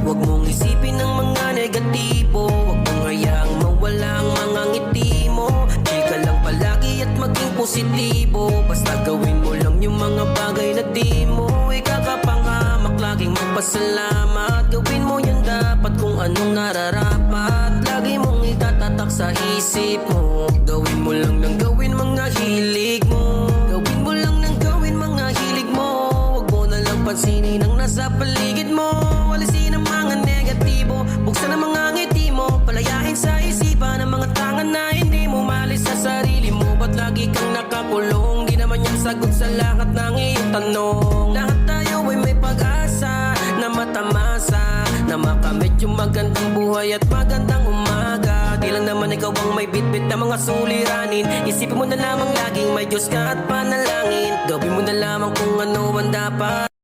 Huwag mong isipin ang mga negatibo, huwag mong hayaang mawala ang mga ngiti mo. Chill ka lang palagi at maging positibo, basta gawin mo lang yung mga bagay na di mo ikakapangamak. Laging magpasalamat, gawin mo yan dapat kung anong nararapat. Lagi mong itatatak sa isip mo, gawin mo lang ng gawin mga hilig mo. Gawin mo lang ng gawin mga hilig mo, huwag mo na lang pansinin ang nasa paligid mo. Alisin ang mga negatibo, buksan ang mga ngiti mo, palayain sa isipan ang mga tangan na hindi mo malis sa sarili mo. Ba't lagi kang nakakulong? Di naman yung sagot sa lahat ng iyong tanong. Lahat tayo ay may pag-asa na matamasa, na makamit yung magandang buhay at magandang umaga. Di lang naman ikaw ang may bitbit na mga suliranin. Isipin mo na lamang laging may Diyos ka at panalangin. Gawin mo na lamang kung ano ang dapat.